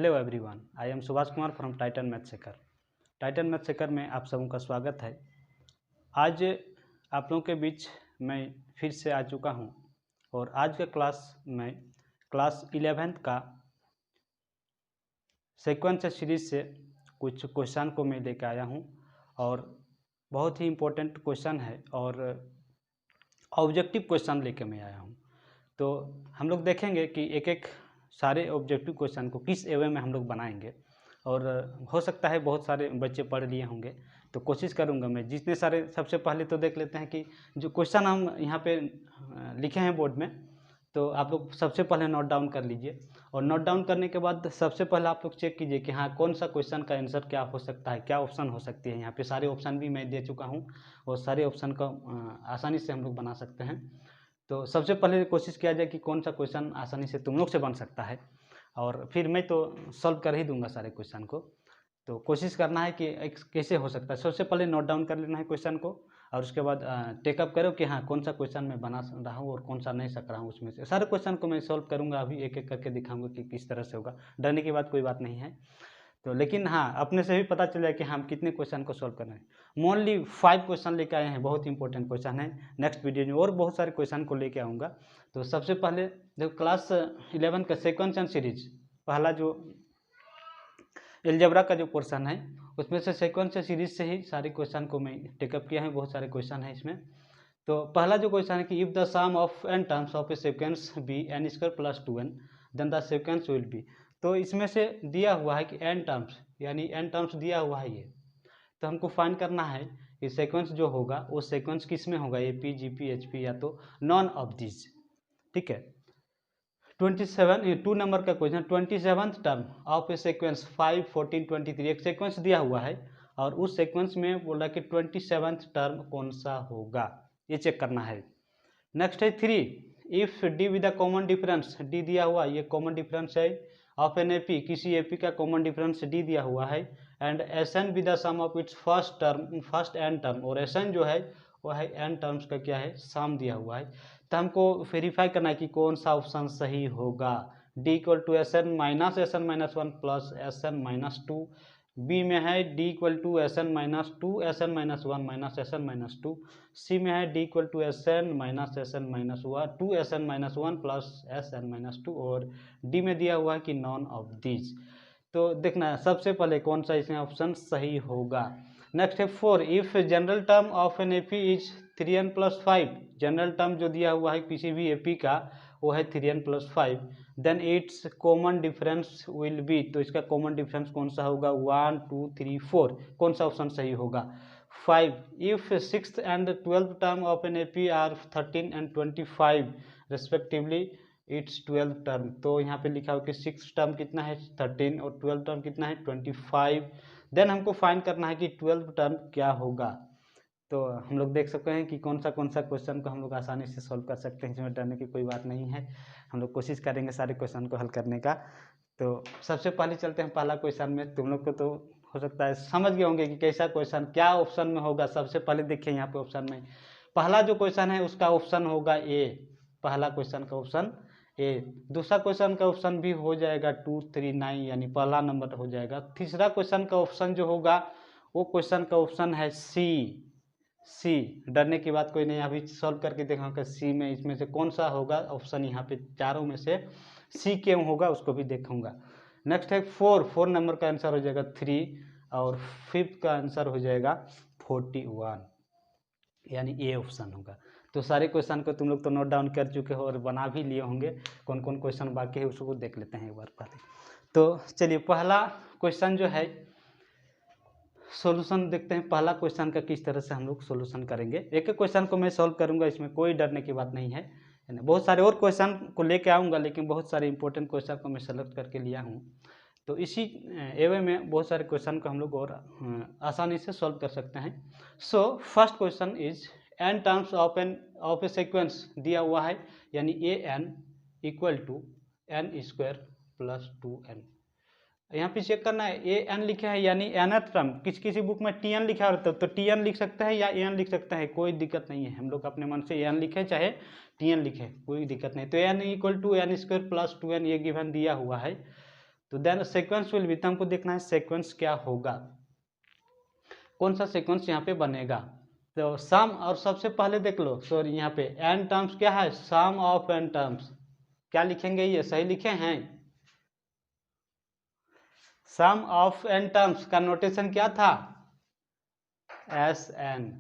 Hello everyone, I am Subhash Kumar from Titan math सेकर। Titan math सेकर में आप सबों का स्वागत है। आज आप लोगों के बीच मैं फिर से आ चुका हूं और आज का क्लास में क्लास 11th का सीक्वेंस सीरीज से कुछ क्वेश्चन को मैं लेकर आया हूं और बहुत ही इम्पोर्टेंट क्वेश्चन है और ऑब्जेक्टिव क्वेश्चन लेकर मैं आया हूं। तो हम लोग देखेंगे कि एक एक सारे ऑब्जेक्टिव क्वेश्चन को किस वे में हम लोग बनाएंगे और हो सकता है बहुत सारे बच्चे पढ़ लिए होंगे, तो कोशिश करूंगा मैं जितने सारे। सबसे पहले तो देख लेते हैं कि जो क्वेश्चन हम यहाँ पे लिखे हैं बोर्ड में, तो आप लोग सबसे पहले नोट डाउन कर लीजिए और नोट डाउन करने के बाद सबसे पहले आप लोग चेक कीजिए कि हाँ कौन सा क्वेश्चन का आंसर क्या हो सकता है, क्या ऑप्शन हो सकती है। यहाँ पे सारे ऑप्शन भी मैं दे चुका हूँ और सारे ऑप्शन का आसानी से हम लोग बना सकते हैं। तो सबसे पहले कोशिश किया जाए कि कौन सा क्वेश्चन आसानी से तुम लोग से बन सकता है और फिर मैं तो सॉल्व कर ही दूंगा सारे क्वेश्चन को। तो कोशिश करना है कि कैसे हो सकता है। सबसे पहले नोट डाउन कर लेना है क्वेश्चन को और उसके बाद टेकअप करो कि हाँ कौन सा क्वेश्चन मैं बना रहा हूँ और कौन सा नहीं सक रहा हूँ। उसमें से सारे क्वेश्चन को मैं सॉल्व करूँगा, अभी एक एक करके दिखाऊंगा कि किस तरह से होगा। डरने की बात कोई बात नहीं है। तो लेकिन हाँ अपने से भी पता चल जाए कि हम कितने क्वेश्चन को सॉल्व करना है। मोनली 5 क्वेश्चन लेके आए हैं, बहुत इंपॉर्टेंट क्वेश्चन है। नेक्स्ट वीडियो में और बहुत सारे क्वेश्चन को लेके आऊँगा। तो सबसे पहले देखो क्लास 11 का सीक्वेंस एंड सीरीज, पहला जो अलजेब्रा का जो पोर्शन है उसमें से सीक्वेंस एंड सीरीज से ही सारे क्वेश्चन को मैं टेकअप किया है। बहुत सारे क्वेश्चन है इसमें। तो पहला जो क्वेश्चन है कि if the sum of n terms of a sequence be n square plus 2n then the sequence will be. तो इसमें से दिया हुआ है कि n टर्म्स, यानी n टर्म्स दिया हुआ है ये, तो हमको फाइंड करना है कि सीक्वेंस जो होगा वो सीक्वेंस किस में होगा, AP, GP, HP या तो नॉन ऑफ दिस। ठीक है। 2 नंबर का question, 27th term of a sequence 5, 14, 23, एक सीक्वेंस दिया हुआ है और उस सीक्वेंस में बोला कि 27th टर्म कौन सा होगा, ये चेक करना है। नेक्स्ट है 3, if D with the common difference, D दिया हुआ ये कॉमन डिफरेंस है ऑफ एन एपी, किसी एपी का कॉमन डिफरेंस डी दिया हुआ है and SN with the sum of its first N term, और एसएन जो है वो है एन टर्म्स का क्या है सम दिया हुआ है। तो हमको वेरीफाई करना है कि कौन सा ऑप्शन सही होगा। D equal to SN minus one plus SN minus two, B में है D equal to SN minus two SN minus one minus SN minus two, C में है D equal to SN minus SN minus one two SN minus one plus SN minus two, और D में दिया हुआ है कि none of these. तो देखना है सबसे पहले कौन सा इसमें ऑप्शन सही होगा। नेक्स्ट है 4, if general term of an AP is 3n plus 5, general term जो दिया हुआ है किसी भी एपी का वो है 3n plus 5, then its common difference will be, तो इसका कॉमन डिफरेंस कौन सा होगा 1, 2, 3, 4, कौन सा ऑप्शन सही होगा। 5, if 6th and 12th term of an AP are 13 and 25 respectively its 12th term, तो यहाँ पे लिखा हो कि 6th टर्म कितना है 13 और 12th टर्म कितना है 25। देन हमको फाइंड करना है कि 12th टर्म क्या होगा। तो हम लोग देख सकते हैं कि कौन सा क्वेश्चन को हम लोग आसानी से सॉल्व कर सकते हैं, इसमें डरने की कोई बात नहीं है। हम लोग कोशिश करेंगे सारे क्वेश्चन को हल करने का। तो सबसे पहले चलते हैं पहला क्वेश्चन में। तुम लोग को तो हो सकता है समझ गए होंगे कि कैसा क्वेश्चन क्या ऑप्शन में होगा। सबसे पहले देखिए यहाँ पे ऑप्शन में पहला जो क्वेश्चन है उसका ऑप्शन होगा ए, पहला क्वेश्चन का ऑप्शन ए। दूसरा क्वेश्चन का ऑप्शन भी हो जाएगा 2, 3, 9, यानी पहला नंबर हो जाएगा। तीसरा क्वेश्चन का ऑप्शन जो होगा वो क्वेश्चन का ऑप्शन है सी। डरने की बात कोई नहीं, अभी सॉल्व करके देखाऊंगा सी में इसमें से कौन सा होगा ऑप्शन, यहाँ पे चारों में से सी क्यों होगा उसको भी देखूंगा। नेक्स्ट है 4 नंबर का आंसर हो जाएगा 3 और 5th का आंसर हो जाएगा 41, यानी ए ऑप्शन होगा। तो सारे क्वेश्चन को तुम लोग तो नोट डाउन कर चुके हो और बना भी लिए होंगे। कौन कौन क्वेश्चन बाकी है उसको देख लेते हैं एक बार पहले। तो चलिए पहला क्वेश्चन जो है सॉल्यूशन देखते हैं। पहला क्वेश्चन का किस तरह से हम लोग सॉल्यूशन करेंगे। एक एक क्वेश्चन को मैं सॉल्व करूंगा, इसमें कोई डरने की बात नहीं है। बहुत सारे और क्वेश्चन को लेके आऊँगा, लेकिन बहुत सारे इंपॉर्टेंट क्वेश्चन को मैं सेलेक्ट करके लिया हूँ। तो इसी एवे में बहुत सारे क्वेश्चन को हम लोग और आसानी से सॉल्व कर सकते हैं। So first question is n terms of a sequence दिया हुआ है, यानी an equal to n square plus 2n। यहाँ पे चेक करना है an लिखा है यानी nth टर्म, किसी बुक में tn लिखा रहता है तो tn लिख सकता है या an लिख सकता है, कोई दिक्कत नहीं है। हम लोग अपने मन से n लिखे चाहे tn लिखे कोई दिक्कत नहीं। तो n equal to n square plus 2n ये गिवन दिया हुआ है। तो देन सीक्वेंस विल बी, तो हमको देखना है सीक्वेंस क्या होगा, कौन सा सीक्वेंस यहाँ पे बनेगा। तो सम, और सबसे पहले देख लो, सॉरी यहाँ पे एन टर्म्स क्या है, सम ऑफ एन टर्म्स, क्या लिखेंगे, ये सही लिखे हैं, सम ऑफ एन टर्म्स का नोटेशन क्या था, एस एन,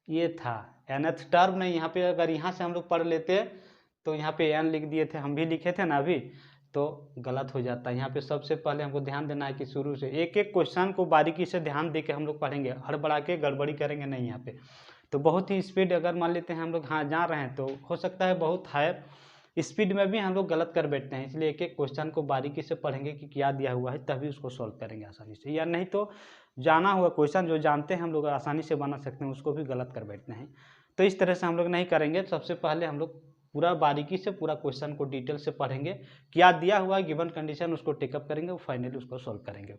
ये था nth टर्म नहीं, यहाँ पे अगर यहाँ से हम लोग पढ़ लेते तो यहाँ पे n लिख दिए थे, हम भी लिखे थे ना अभी, तो गलत हो जाता है। यहाँ पे सबसे पहले हमको ध्यान देना है कि शुरू से एक एक क्वेश्चन को बारीकी से ध्यान दे के हम लोग पढ़ेंगे, हड़बड़ा के गड़बड़ी करेंगे नहीं यहाँ पे। तो बहुत ही स्पीड अगर मान लेते हैं हम लोग हाँ जा रहे हैं, तो हो सकता है बहुत हायर स्पीड में भी हम लोग गलत कर बैठते हैं, इसलिए एक एक क्वेश्चन को बारीकी से पढ़ेंगे कि क्या दिया हुआ है, तभी उसको सॉल्व करेंगे आसानी से, या नहीं तो जाना हुआ क्वेश्चन जो जानते हैं हम लोग आसानी से बना सकते हैं, उसको भी गलत कर बैठते हैं। तो इस तरह से हम लोग नहीं करेंगे, सबसे पहले हम लोग पूरा बारीकी से पूरा क्वेश्चन को डिटेल से पढ़ेंगे, क्या दिया हुआ है गिवन कंडीशन उसको टेकअप करेंगे और फाइनली उसको सॉल्व करेंगे।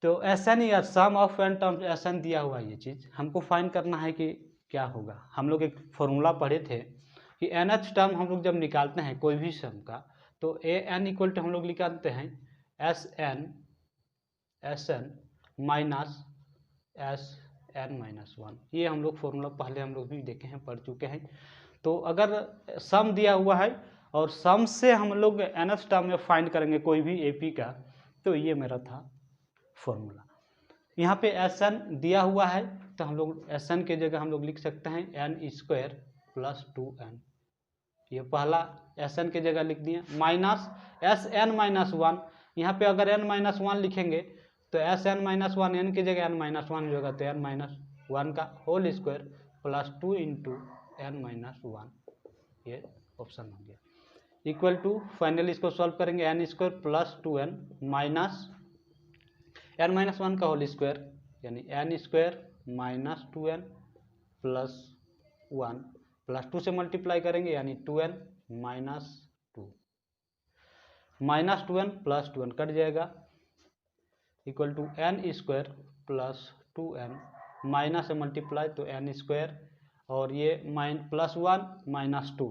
तो एसन या सम ऑफ एन टर्म्स, एसन दिया हुआ है, ये चीज़ हमको फाइंड करना है कि क्या होगा। हम लोग एक फॉर्मूला पढ़े थे कि nth टर्म हम लोग जब निकालते हैं कोई भी सम का, तो ए एन इक्वल टू हम लोग निकालते हैं S N minus S N minus one, ये हम लोग फॉर्मूला पहले हम लोग भी देखे हैं, पढ़ चुके हैं। तो अगर सम दिया हुआ है और सम से हम लोग nth टर्म में फाइंड करेंगे कोई भी एपी का, तो ये मेरा था फॉर्मूला। यहाँ पे एस एन दिया हुआ है, तो हम लोग एस एन के जगह हम लोग लिख सकते हैं एन स्क्वायर प्लस 2n, ये पहला एस एन के जगह लिख दिए, minus S N minus one, यहाँ पे अगर एन माइनस वन लिखेंगे तो S N minus one, N की जगह एन माइनस वन होगा, तो एन माइनस वन का whole square plus 2 into N minus one, ये ऑप्शन हो गया, इक्वल टू फाइनली इसको सॉल्व करेंगे N square plus 2n minus N minus one का होल स्क्वायर, यानी N square minus 2n plus one, plus 2 से multiply करेंगे यानी 2n minus 2, minus 2n plus 2n cut जाएगा, equal to N square plus 2n, minus से multiply तो N square, और ये प्लस 1 माइनस 2,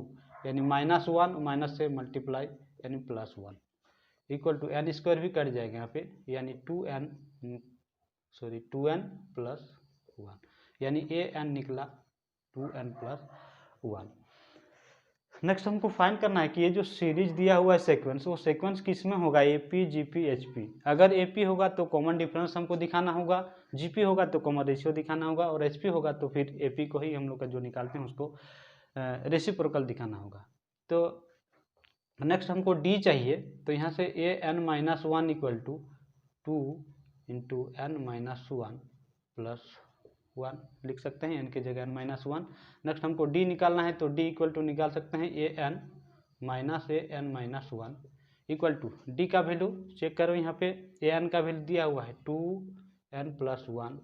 यानी माइनस 1 माइनस से मल्टीप्लाई यानी plus 1, equal to N square भी कट जाएगा यहाँ पे, यानी 2n प्लस 1, यानी ए एन निकला 2n प्लस 1। नेक्स्ट हमको फाइंड करना है कि ये जो सीरीज दिया हुआ है सीक्वेंस, वो सीक्वेंस किस में होगा, एपी जीपी एचपी। अगर एपी होगा तो कॉमन डिफरेंस हमको दिखाना होगा, जीपी होगा तो कॉमन रेशियो दिखाना होगा, और एचपी होगा तो फिर एपी को ही हम लोग का जो निकालते हैं उसको रेसिप्रोकल दिखाना होगा। तो नेक्स्ट हमको डी चाहिए, तो यहाँ से A N minus one equal to 2 into N minus one plus 1 लिख सकते हैं, एन की जगह एन माइनस वन। नेक्स्ट हमको डी निकालना है, तो डी इक्वल टू निकाल सकते हैं A N minus one equal to D का वैल्यू चेक करो, यहाँ पे ए एन का वैल्यू दिया हुआ है 2n plus 1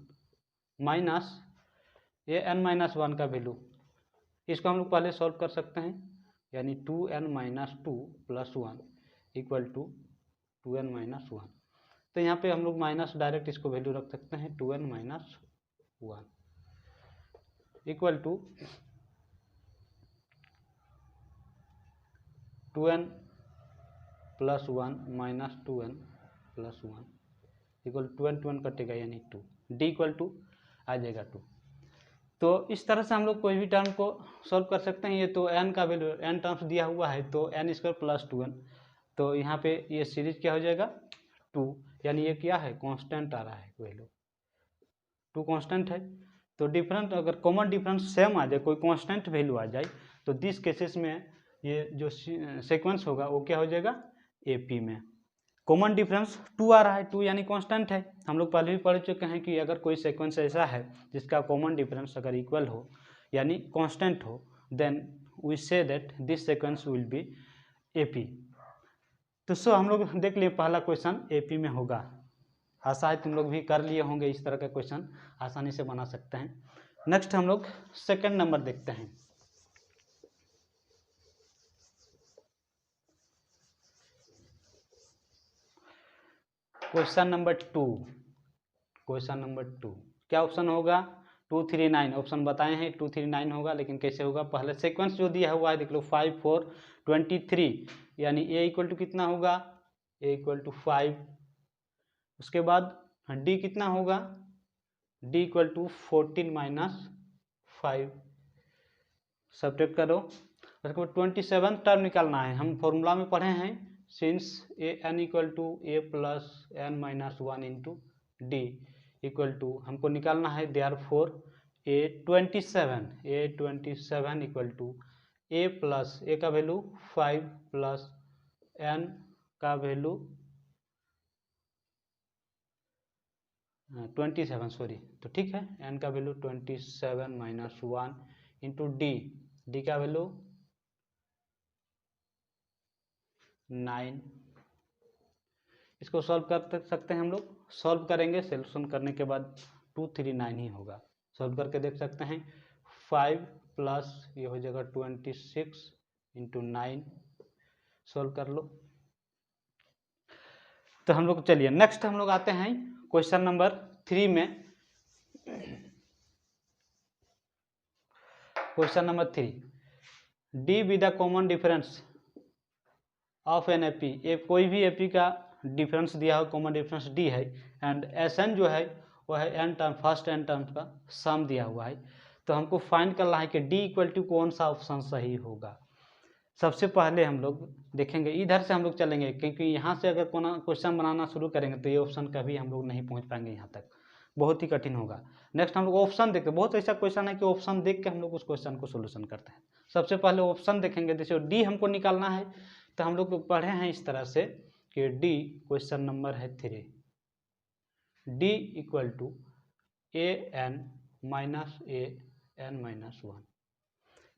minus A N minus one का वैल्यू, इसको हम लोग पहले सॉल्व कर सकते हैं, यानी 2n minus 2 plus 1 equal to 2n minus 1। तो यहाँ पे हम लोग माइनस डायरेक्ट इसको वैल्यू रख सकते हैं 2n minus 1 equal to 2n plus 1 minus 2n plus 1 equal 2n कटेगा यानी 2, डी इक्वल टू आ जाएगा 2। तो इस तरह से हम लोग कोई भी टर्म को सॉल्व कर सकते हैं। ये तो n का वैल्यू n टर्म्स दिया हुआ है, तो n स्क्वायर प्लस 2n, तो यहाँ पे ये सीरीज क्या हो जाएगा 2, यानी ये क्या है कांस्टेंट आ रहा है वैल्यू, 2 कांस्टेंट है। तो डिफरेंट अगर कॉमन डिफरेंस सेम आ जाए, कोई कांस्टेंट वैल्यू आ जाए, तो दिस केसेस में ये जो सीक्वेंस होगा वो क्या हो जाएगा एपी में। कॉमन डिफरेंस 2 आ रहा है, 2 यानी कांस्टेंट है। हम लोग पहले भी पढ़ चुके हैं कि अगर कोई सीक्वेंस ऐसा है जिसका कॉमन डिफरेंस अगर इक्वल हो यानी कांस्टेंट हो, then we say that this sequence will be AP. तो सो हम लोग देख लिए पहला क्वेश्चन एपी में होगा, आशा है तुम लोग भी कर लिए होंगे, इस तरह का क्वेश्चन आसानी से बना सकते हैं। नेक्स्ट हम लोग सेकंड नंबर देखते हैं। क्वेश्चन नंबर 2, क्या ऑप्शन होगा, 239 ऑप्शन बताए हैं 239 होगा, लेकिन कैसे होगा, पहले सीक्वेंस जो दिया हुआ है देख लो 5 4 23, यानी ए इक्वल टू कितना होगा, ए इक्वल टू 5। उसके बाद डी कितना होगा, D equal to 14 minus 5, subtract करो। उसके बाद 27 टर्म निकालना है, हम फॉर्मूला में पढ़े हैं since A N equal to A plus N minus 1 into D equal to हमको निकालना है therefore A27 equal to A plus A का वैल्यू 5 प्लस एन का वैल्यू 27, सॉरी, तो ठीक है, एन का वैल्यू 27 माइनस 1 इंटू डी का वैल्यू 9। इसको सॉल्व कर सकते हैं हम लोग, सॉल्व करेंगे, सोल्यूशन करने के बाद 239 ही होगा। सॉल्व करके देख सकते हैं 5 प्लस ये हो जाएगा 26 इंटू 9, सॉल्व कर लो। तो हम लोग चलिए नेक्स्ट हम लोग आते हैं क्वेश्चन नंबर 3 में। Question number 3, D be the common difference of an AP, कोई भी एपी का डिफरेंस दिया हो, कॉमन डिफरेंस डी है, एंड एस एन जो है वह है N term, first N terms का सम दिया हुआ है। तो हमको फाइंड करना है कि डी इक्वल टू कौन सा ऑप्शन सही होगा। सबसे पहले हम लोग देखेंगे, इधर से हम लोग चलेंगे, क्योंकि यहाँ से अगर कोई क्वेश्चन बनाना शुरू करेंगे तो ये ऑप्शन कभी हम लोग नहीं पहुँच पाएंगे, यहाँ तक बहुत ही कठिन होगा। नेक्स्ट हम लोग ऑप्शन देखते हैं, बहुत ऐसा क्वेश्चन है कि ऑप्शन देख के हम लोग उस क्वेश्चन को सोल्यूशन करते हैं। सबसे पहले ऑप्शन देखेंगे, जैसे डी हमको निकालना है, तो हम लोग पढ़े हैं इस तरह से कि डी क्वेश्चन नंबर है 3, D equal to A N minus A N minus 1,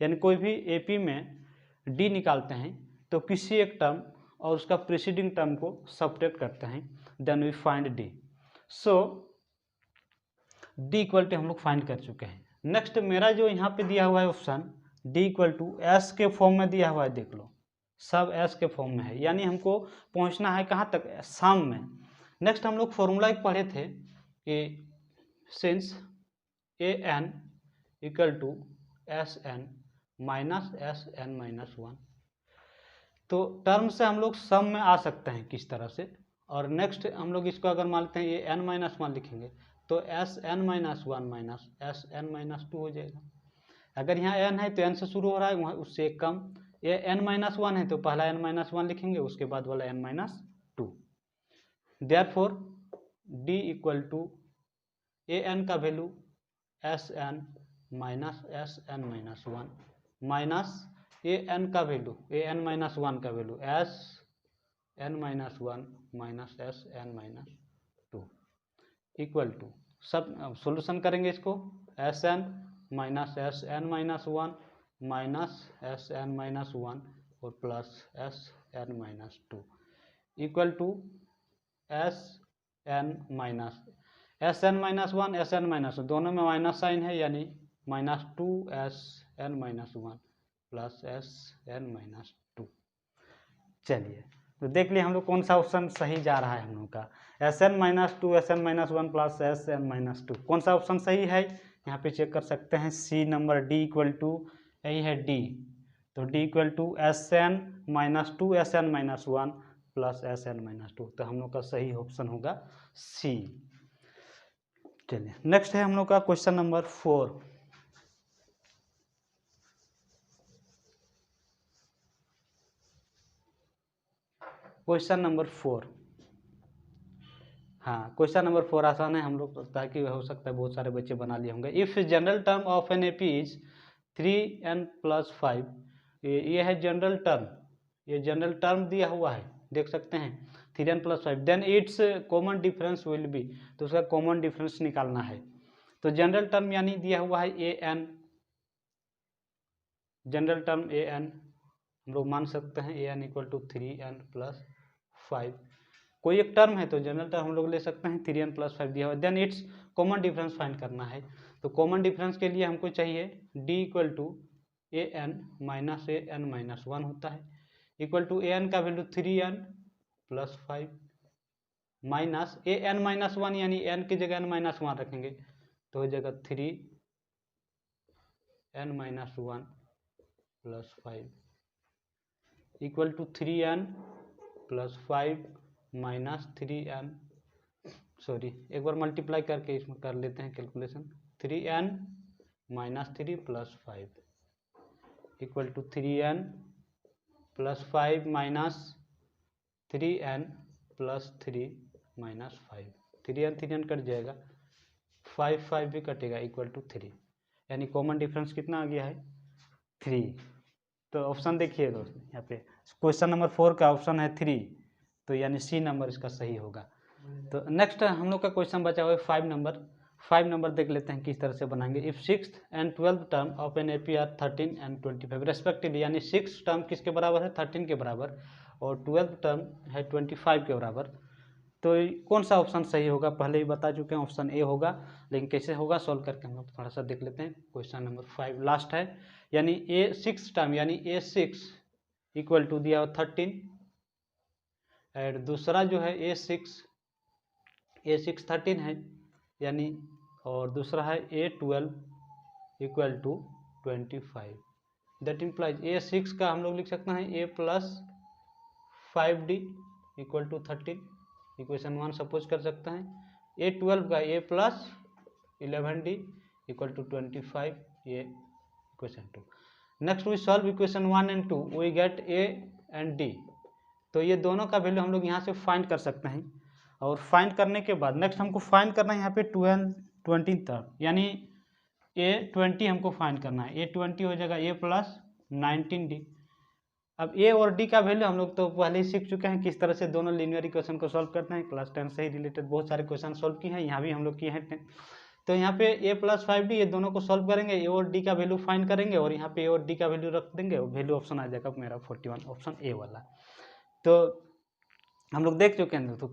यानी कोई भी एपी में डी निकालते हैं तो किसी एक टर्म और उसका प्रीसीडिंग टर्म को सब्ट्रैक्ट करते हैं, then we find D. So D equal to हम लोग फाइंड कर चुके हैं। नेक्स्ट मेरा जो यहाँ पे दिया हुआ है option D equal to S के फॉर्म में दिया हुआ है, देख लो सब एस के फॉर्म में है, यानी हमको पहुँचना है कहाँ तक, सम में। नेक्स्ट हम लोग फॉर्मूला एक पढ़े थे कि since A N equal to S N minus S N minus 1, तो टर्म से हम लोग सम में आ सकते हैं किस तरह से। और नेक्स्ट हम लोग इसको अगर मानते हैं ये एन माइनस 1 लिखेंगे तो S N minus 1 minus S N minus 2 हो जाएगा। अगर यहाँ एन है तो एन से शुरू हो रहा है, वहाँ उससे एक कम, ये एन माइनस 1 है तो पहला एन माइनस 1 लिखेंगे, उसके बाद वाला N minus 2। Therefore D equal to A N का value S N minus S N minus 1 minus A N का वैल्यू ए एन माइनस 1 का value S N minus 1 minus S N minus 2 equal to, सब solution करेंगे इसको, S N minus S N minus 1 minus S N minus 1 और plus S N minus 2 equal to S N minus 1 S N minus, दोनों में minus sign है, यानी minus 2 S N minus 1 plus S N minus 2। चलिए तो देख लिए हम लोग कौन सा ऑप्शन सही जा रहा है हम लोग का, S N minus 2 S N minus 1 plus S N minus 2, कौन सा ऑप्शन सही है यहाँ पे चेक कर सकते हैं, C number, D equal to यही है डी, तो D equal to S N minus 2 S N minus 1 plus S N minus 2, तो हम लोग का सही ऑप्शन होगा सी। चलिए नेक्स्ट है हम लोग का क्वेश्चन नंबर 4। क्वेश्चन नंबर 4, हाँ क्वेश्चन नंबर 4 आसान है, हम लोग ताकि हो सकता है बहुत सारे बच्चे बना लिए होंगे। If general term of an AP is 3n plus 5, ये है जनरल टर्म, ये जनरल टर्म दिया हुआ है, देख सकते हैं 3n plus 5, then its common difference will be, तो उसका कॉमन डिफरेंस निकालना है। तो जनरल टर्म यानी दिया हुआ है A N, general term A N हम लोग मान सकते हैं, A N equal to 3n plus 5, कोई एक टर्म है तो जनरल टर्म हम लोग ले सकते हैं, 3n प्लस 5 दिया हुआ है। Then its common difference find करना है, तो कॉमन डिफरेंस के लिए हमको चाहिए d equal to A N minus A N minus 1 होता है, इक्वल टू ए एन का value 3n plus 5 minus A N minus 1, यानी एन की जगह n माइनस 1 रखेंगे तो हो जाएगा 3 n minus 1 plus 5 equal to 3n plus 5 minus 3n, sorry एक बार मल्टीप्लाई करके इसमें कर लेते हैं calculation, 3n minus 3 plus 5 equal to 3n plus 5 minus 3n plus 3 minus 5, 3n cut जाएगा, 5 भी कटेगा, इक्वल टू 3, यानी कॉमन डिफरेंस कितना आ गया है 3। तो ऑप्शन देखिए दोस्तों, यहाँ पे क्वेश्चन नंबर 4 का ऑप्शन है 3, तो यानी सी नंबर इसका सही होगा। तो नेक्स्ट हम लोग का क्वेश्चन बचा हुआ है 5 नंबर देख लेते हैं किस तरह से बनाएंगे। If 6th and 12th term of an AP are 13 and 25 respectively, यानी 6th टर्म किसके बराबर है 13 के बराबर और 12th टर्म है 25 के बराबर, तो कौन सा ऑप्शन सही होगा पहले ही बता चुके हैं, ऑप्शन ए होगा, लेकिन कैसे होगा सॉल्व करके हम लोग थोड़ा सा देख लेते हैं। क्वेश्चन नंबर 5 लास्ट है, यानी ए 6 टर्म यानी A6 इक्वल टू दिया 13 और दूसरा जो है A6 13 है यानी, और दूसरा है A12 equal to 25, that implies A6 का हम लोग लिख सकते हैं A plus 5D equal to 13, equation 1 suppose कर सकते हैं। A12 का A plus 11D equal to 25, ये equation 2। Next we solve equation 1 and 2, we get A and D, तो ये दोनों का वैल्यू हम लोग यहाँ से फाइंड कर सकते हैं। और फाइंड करने के बाद नेक्स्ट हमको फाइंड करना है यहाँ पे 20 तक, यानी A20 हमको फाइंड करना है, A20 हो जाएगा A प्लस 19D। अब A और D का वैल्यू हम लोग तो पहले ही सीख चुके हैं किस तरह से दोनों लीनियर इक्वेशन को सॉल्व करते हैं, क्लास 10 से ही रिलेटेड बहुत सारे क्वेश्चन सॉल्व किए हैं, यहाँ भी हम लोग किए हैं। तो यहाँ पे A प्लस 5D ये दोनों को सॉल्व करेंगे, A और D का वैल्यू फाइंड करेंगे और यहाँ पे A और D का वैल्यू रख देंगे, वैल्यू ऑप्शन आ जाएगा मेरा 41, ऑप्शन ए वाला। तो हम लोग देख चुके हैं तो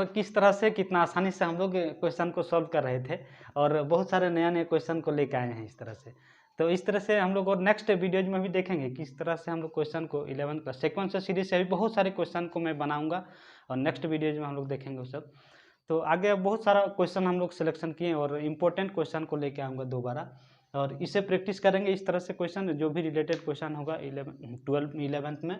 किस तरह से कितना आसानी से हम लोग क्वेश्चन को सॉल्व कर रहे थे और बहुत सारे नए क्वेश्चन को लेकर आए हैं इस तरह से। तो इस तरह से हम लोग और नेक्स्ट वीडियोज में भी देखेंगे किस तरह से हम लोग क्वेश्चन को 11 का सीक्वेंस सीरीज से अभी बहुत सारे क्वेश्चन को मैं बनाऊंगा और नेक्स्ट वीडियोज में हम लोग देखेंगे वो सब। तो आगे बहुत सारा क्वेश्चन हम लोग सिलेक्शन किए और इम्पोर्टेंट क्वेश्चन को लेके आऊँगा दोबारा, और इसे प्रैक्टिस करेंगे इस तरह से क्वेश्चन जो भी रिलेटेड क्वेश्चन होगा 11th में,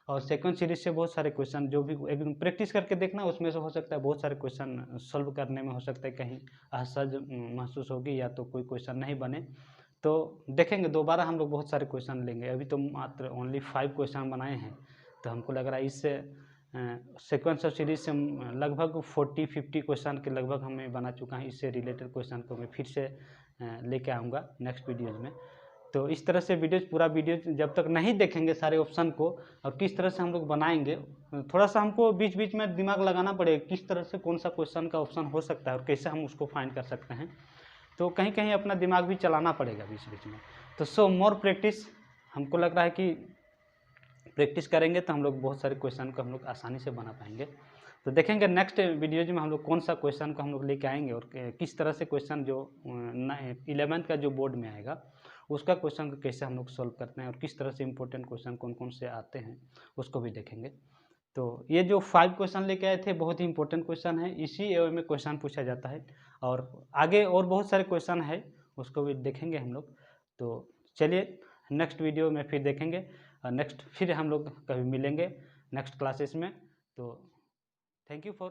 और सेकंड सीरीज से बहुत सारे क्वेश्चन जो भी एकदम प्रैक्टिस करके देखना, उसमें से हो सकता है बहुत सारे क्वेश्चन सॉल्व करने में हो सकता है कहीं असहज महसूस होगी या तो कोई क्वेश्चन नहीं बने, तो देखेंगे दोबारा हम लोग बहुत सारे क्वेश्चन लेंगे। अभी तो मात्र ओनली 5 क्वेश्चन बनाए हैं, तो हमको लग रहा है इससे सीक्वेंस ऑफ सीरीज से लगभग 40-50 क्वेश्चन के लगभग हमें बना चुका है, इससे रिलेटेड क्वेश्चन को मैं फिर से लेके आऊँगा नेक्स्ट वीडियोज़ में। तो इस तरह से पूरा वीडियो जब तक नहीं देखेंगे सारे ऑप्शन को और किस तरह से हम लोग बनाएंगे, थोड़ा सा हमको बीच बीच में दिमाग लगाना पड़ेगा किस तरह से कौन सा क्वेश्चन का ऑप्शन हो सकता है और कैसे हम उसको फाइंड कर सकते हैं, तो कहीं कहीं अपना दिमाग भी चलाना पड़ेगा बीच बीच में। तो सो मोर प्रैक्टिस, हमको लग रहा है कि प्रैक्टिस करेंगे तो हम लोग बहुत सारे क्वेश्चन को हम लोग आसानी से बना पाएंगे। तो देखेंगे नेक्स्ट वीडियोज में हम लोग कौन सा क्वेश्चन को हम लोग लेके आएंगे और किस तरह से क्वेश्चन जो 11th का जो बोर्ड में आएगा उसका क्वेश्चन को कैसे हम लोग सॉल्व करते हैं और किस तरह से इंपॉर्टेंट क्वेश्चन कौन कौन से आते हैं उसको भी देखेंगे। तो ये जो 5 क्वेश्चन लेके आए थे बहुत ही इंपॉर्टेंट क्वेश्चन है, इसी एवं में क्वेश्चन पूछा जाता है और आगे और बहुत सारे क्वेश्चन है उसको भी देखेंगे हम लोग। तो चलिए नेक्स्ट वीडियो में फिर देखेंगे, नेक्स्ट फिर हम लोग कभी मिलेंगे नेक्स्ट क्लासेस में। तो थैंक यू फॉर